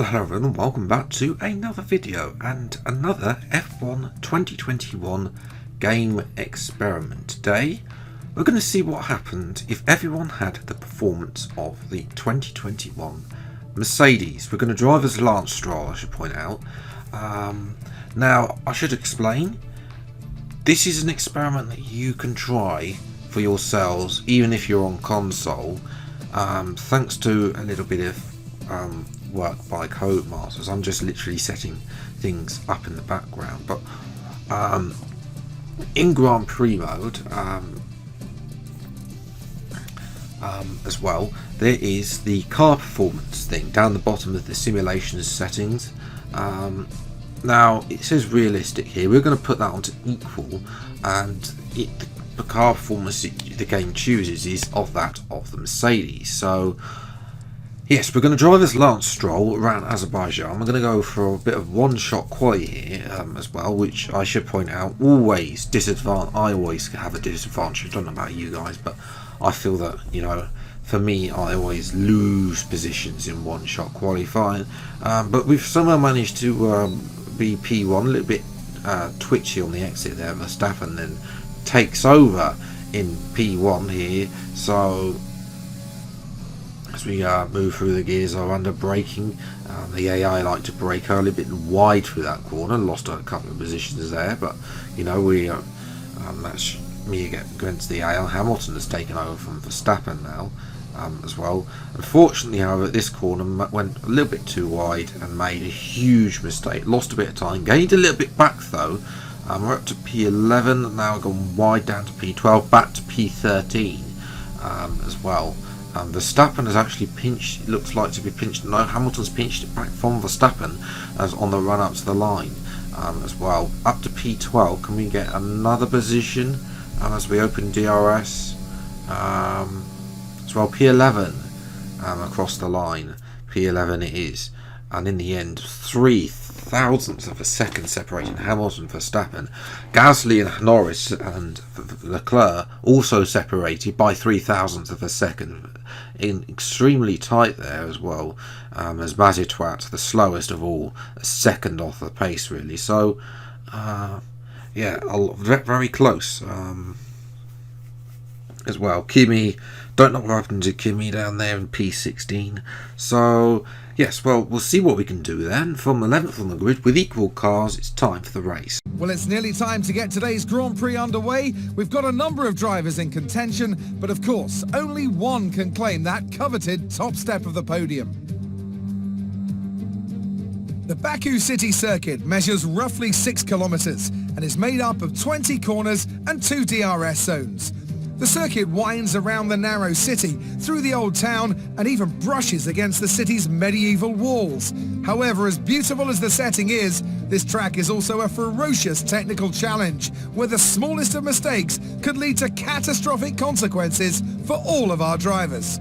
hello everyone, and welcome back to another video and another F1 2021 game experiment. Today we're going to see what happened if everyone had the performance of the 2021 Mercedes. We're going to drive as Lance Stroll, I should point out. Now I should explain, this is an experiment that you can try for yourselves even if you're on console, thanks to a little bit of work by Codemasters. I'm just literally setting things up in the background, but in Grand Prix mode as well, there is the car performance thing down the bottom of the simulations settings. Now it says realistic here. We're going to put that onto equal, and the car performance the game chooses is of that of the Mercedes. So yes, we're going to drive as Lance Stroll around Azerbaijan. We're going to go for a bit of one-shot quali here as well, which I should point out, always disadvantage. I always have a disadvantage. I don't know about you guys, but I feel that, you know, for me, I always lose positions in one-shot qualifying. But we've somehow managed to be P1, a little bit twitchy on the exit there. Verstappen then takes over in P1 here, so as we move through the gears, are under braking. The AI like to brake a little bit wide through that corner, lost a couple of positions there, but you know, we that's me against the AI. Hamilton has taken over from Verstappen now as well. Unfortunately, however, this corner went a little bit too wide and made a huge mistake, lost a bit of time, gained a little bit back though. We're up to P11 now, gone wide down to P12, back to P13 as well. Verstappen has actually pinched, it looks like to be pinched, no, Hamilton's pinched it back from Verstappen as on the run up to the line as well. Up to P12, can we get another position as we open DRS as well? P11 across the line, P11 it is, and in the end 3 thousandths of a second separating Hamilton, Verstappen. Gasly and Norris and Leclerc also separated by 3 thousandths of a second, extremely tight there as well, as Mazepin, the slowest of all, a second off the pace really. So yeah, very close as well. Kimi, don't know what happened to Kimi down there in P16. So yes, well, we'll see what we can do then. From 11th on the grid with equal cars, it's time for the race. Well, it's nearly time to get today's Grand Prix underway. We've got a number of drivers in contention, but of course, only one can claim that coveted top step of the podium. The Baku City Circuit measures roughly 6 kilometers and is made up of 20 corners and 2 DRS zones. The circuit winds around the narrow city, through the old town, and even brushes against the city's medieval walls. However, as beautiful as the setting is, this track is also a ferocious technical challenge, where the smallest of mistakes could lead to catastrophic consequences for all of our drivers.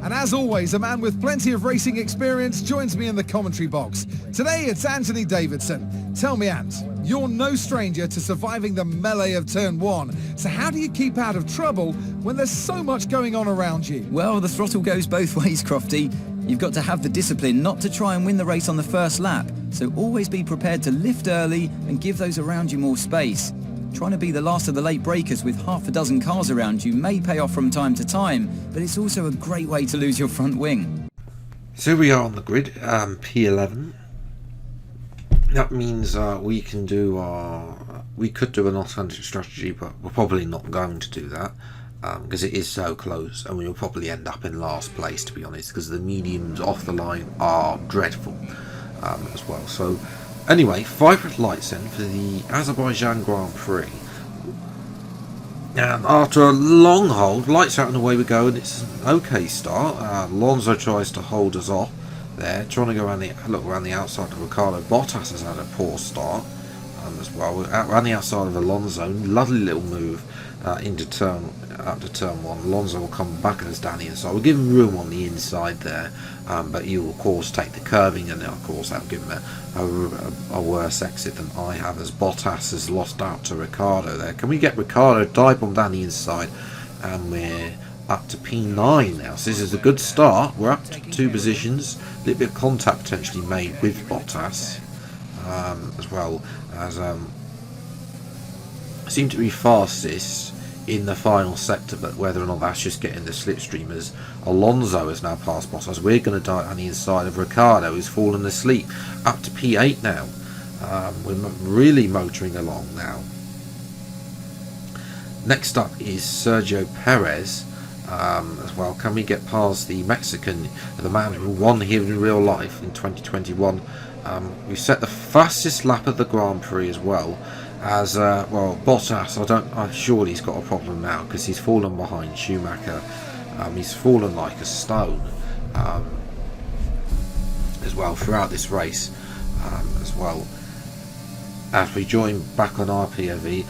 And as always, a man with plenty of racing experience joins me in the commentary box. Today it's Anthony Davidson. Tell me, Ant, you're no stranger to surviving the melee of turn 1. So how do you keep out of trouble when there's so much going on around you? Well, the throttle goes both ways, Crofty. You've got to have the discipline not to try and win the race on the first lap. So always be prepared to lift early and give those around you more space. Trying to be the last of the late breakers with half a dozen cars around you may pay off from time to time, but it's also a great way to lose your front wing. So we are on the grid, P11. That means we can do we could do an alternative strategy, but we're probably not going to do that because it is so close, and we will probably end up in last place, to be honest, because the mediums off the line are dreadful as well. So anyway, 5 red lights then for the Azerbaijan Grand Prix. And after a long hold, lights out and away we go, and it's an okay start. Alonso tries to hold us off there, trying to go around the outside of Ricardo. Bottas has had a poor start as well. Around the outside of Alonso, lovely little move into turn 1. Alonso will come back as down the inside. We'll give him room on the inside there, but he will of course take the curving, and of course that'll give him a worse exit than I have, as Bottas has lost out to Ricardo there. Can we get Ricardo dive bomb down the inside, and we're up to P9 now. So this is a good start. We're up to 2 positions. A little bit of contact potentially made with Bottas, as well as seem to be fastest in the final sector, but whether or not that's just getting the slipstream, as Alonso has now passed Bottas. We're going to die on the inside of Ricciardo, who's fallen asleep, up to P8 now. We're really motoring along now. Next up is Sergio Perez, as well. Can we get past the Mexican, the man who won here in real life in 2021? We set the fastest lap of the Grand Prix as well. As well, Bottas, I'm sure he's got a problem now, because he's fallen behind Schumacher. He's fallen like a stone, as well, throughout this race, as well. As we join back on our POV,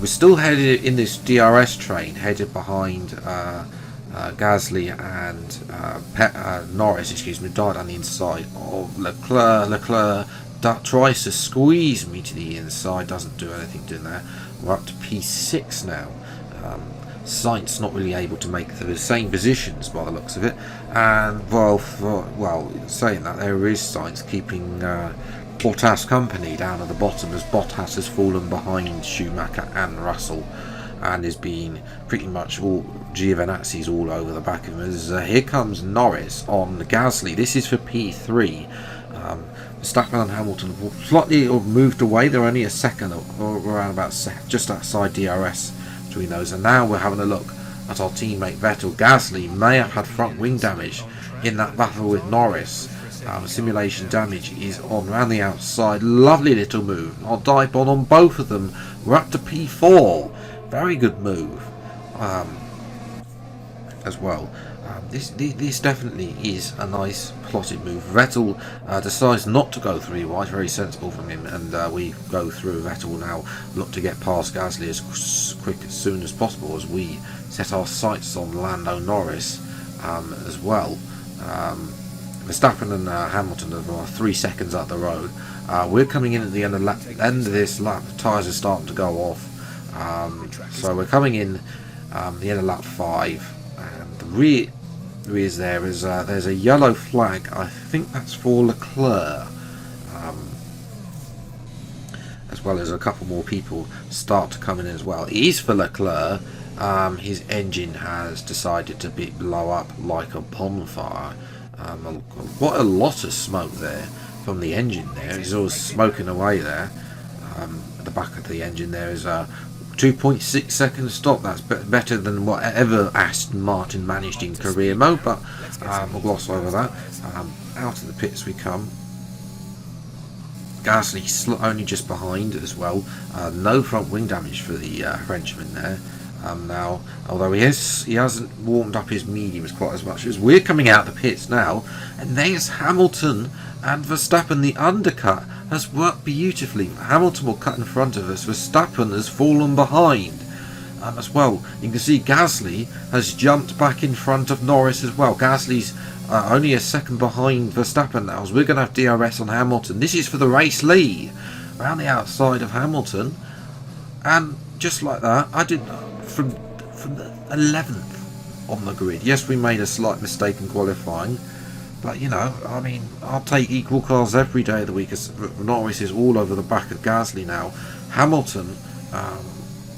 we're still headed in this DRS train, headed behind Gasly and Norris, died on the inside of Leclerc. That tries to squeeze me to the inside, doesn't do anything doing that. We're up to P6 now. Sainz not really able to make the same positions by the looks of it, and saying that, there is Sainz keeping Bottas company down at the bottom, as Bottas has fallen behind Schumacher and Russell, and is being pretty much all Giovinazzi's all over the back of him. As here comes Norris on Gasly. This is for P3. Verstappen and Hamilton slightly moved away. They're only a second, or around about just outside DRS between those. And now we're having a look at our teammate Vettel. Gasly may have had front wing damage in that battle with Norris. Simulation damage is on around the outside. Lovely little move. I'll dive on both of them. We're up to P4. Very good move, as well. This definitely is a nice plotted move. Vettel decides not to go 3 wide, very sensible from him, and we go through. Vettel now look to get past Gasly as soon as possible, as we set our sights on Lando Norris, as well. Verstappen and Hamilton are 3 seconds up the road. We're coming in at the end of this lap. The tyres are starting to go off, so we're coming in the end of lap 5, and the rear is there is there's a yellow flag. I think that's for Leclerc, as well as a couple more people start to come in as well. It is for Leclerc. His engine has decided to blow up like a bonfire. What a lot of smoke there from the engine there. He's always smoking away there. At the back of the engine there is a 2.6 second stop. That's better than whatever Aston Martin managed in career mode, but we'll gloss over that. Out of the pits we come. Gasly only just behind as well. No front wing damage for the Frenchman there. Now, although he hasn't warmed up his mediums quite as much, as we're coming out the pits now, and there's Hamilton and Verstappen. The undercut has worked beautifully. Hamilton will cut in front of us. Verstappen has fallen behind, as well. You can see Gasly has jumped back in front of Norris as well. Gasly's only a second behind Verstappen now, as we're going to have DRS on Hamilton. This is for the race lead around the outside of Hamilton, and just like that, I did from the 11th on the grid. Yes, we made a slight mistake in qualifying, but you know, I mean, I'll take equal cars every day of the week, as Norris is all over the back of Gasly now. Hamilton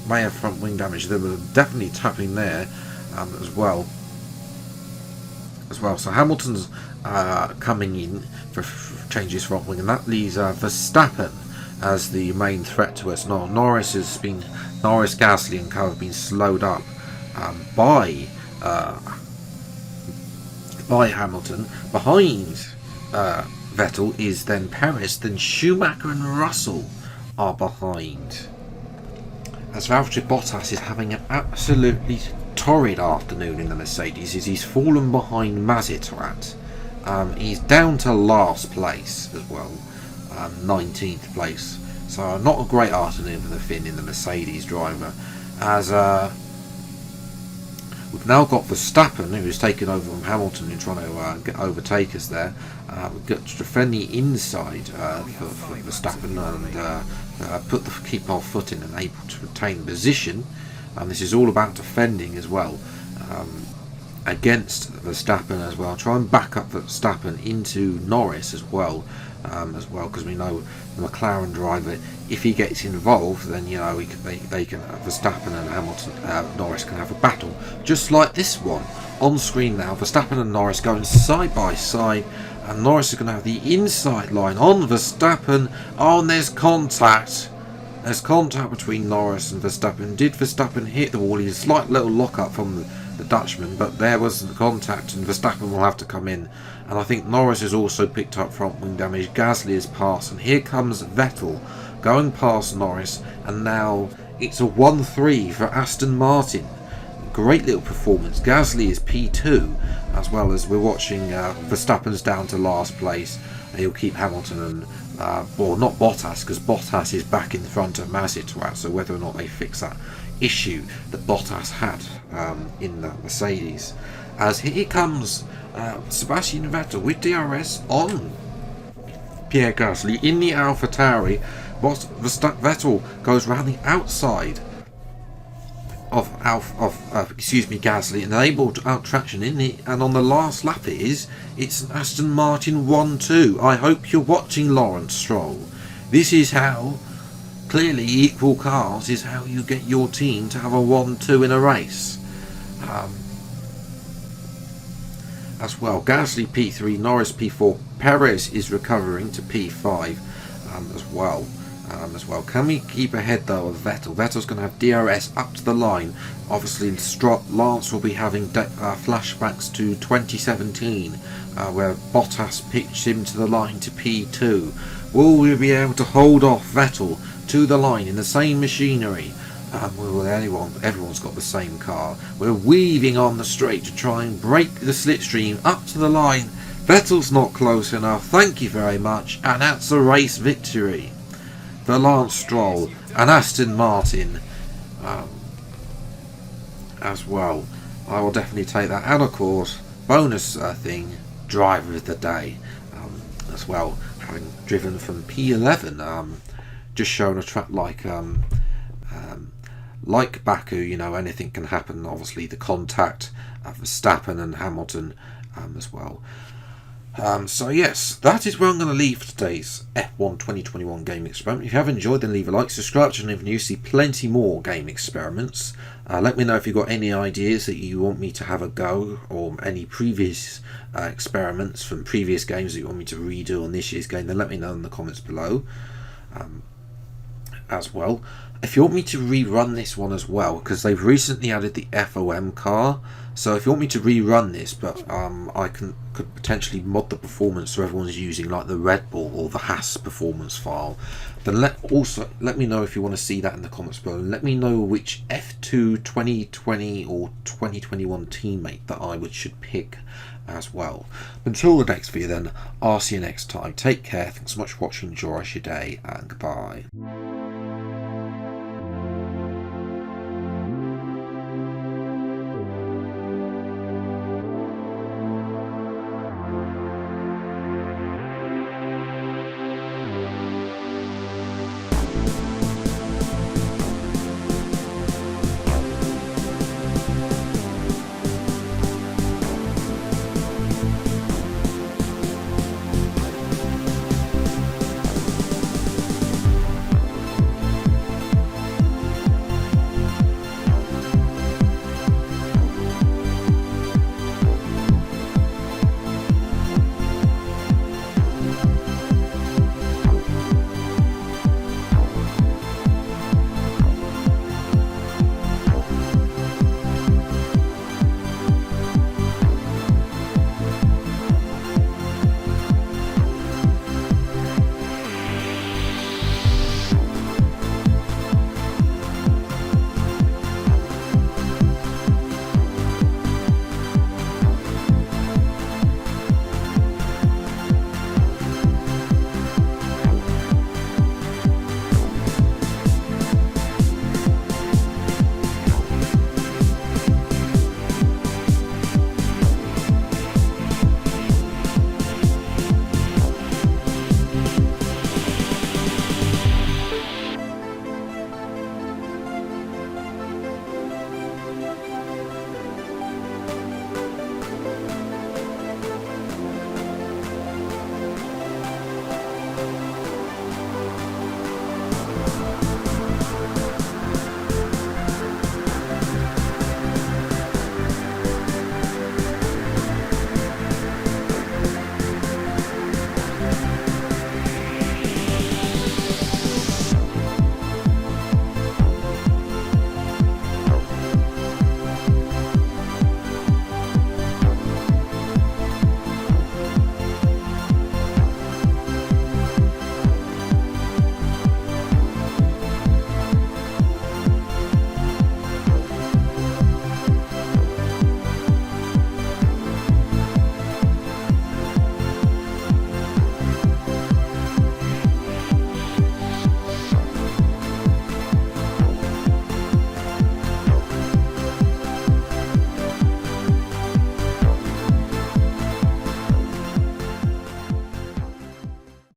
may have front wing damage. They were definitely tapping there, as well. So Hamilton's coming in for changes front wing, and that leaves Verstappen as the main threat to us. Now Norris, Gasly and Co have been slowed up by Hamilton. Behind Vettel is then Perez, then Schumacher and Russell are behind. As Valtteri Bottas is having an absolutely torrid afternoon in the Mercedes, as he's fallen behind Mazepin. He's down to last place as well, 19th place. So not a great afternoon for the Finn in the Mercedes driver, as we've now got Verstappen, who's taken over from Hamilton, who's trying to overtake us there. We've got to defend the inside for Verstappen and keep our foot in and able to retain position. This is all about defending as well. against Verstappen as well. Try and back up Verstappen into Norris as well, because we know the McLaren driver, if he gets involved, then you know they can Verstappen and Hamilton, Norris can have a battle, just like this one on screen now. Verstappen and Norris going side by side, and Norris is going to have the inside line on Verstappen. Oh, and there's contact. There's contact between Norris and Verstappen. Did Verstappen hit the wall? He's a slight little lock-up from the Dutchman, but there was the contact, and Verstappen will have to come in. And I think Norris has also picked up front wing damage. Gasly is past, and here comes Vettel going past Norris, and now it's a 1-3 for Aston Martin. Great little performance. Gasly is P2, as well as we're watching Verstappen's down to last place. He'll keep Hamilton and well, not Bottas, because Bottas is back in front of Mazepin, so whether or not they fix that issue that Bottas had in the Mercedes. As here comes Sebastian Vettel with DRS on Pierre Gasly in the AlphaTauri. Vettel goes round the outside of Gasly and able to out traction in it, and on the last lap it's an Aston Martin 1-2. I hope you're watching, Lawrence Stroll. This is how, clearly equal cars is how you get your team to have a 1-2 in a race. As well, Gasly P3, Norris P4, Perez is recovering to P5 as well. Can we keep ahead though of Vettel? Vettel's going to have DRS up to the line. Obviously Lance will be having flashbacks to 2017 where Bottas pitched him to the line to P2. Will we be able to hold off Vettel to the line in the same machinery? Everyone's got the same car. We're weaving on the straight to try and break the slipstream up to the line. Vettel's not close enough, thank you very much, and that's a race victory for Lance Stroll and Aston Martin as well. I will definitely take that, and of course bonus thing, driver of the day as well, having driven from P11, just showing a track like Baku, you know, anything can happen. Obviously the contact of Verstappen and Hamilton as well. So yes, that is where I'm going to leave for today's F1 2021 game experiment. If you have enjoyed, then leave a like, subscribe to the channel if you see plenty more game experiments. Let me know if you've got any ideas that you want me to have a go, or any previous experiments from previous games that you want me to redo on this year's game, then let me know in the comments below. As well, if you want me to rerun this one as well, because they've recently added the FOM car, so if you want me to rerun this, but I could potentially mod the performance so everyone's using like the Red Bull or the Haas performance file, then let me know if you want to see that in the comments below, and let me know which F2 2020 or 2021 teammate that I should pick as well. Until the next video then, I'll see you next time. Take care, thanks so much for watching, enjoy your day, and goodbye.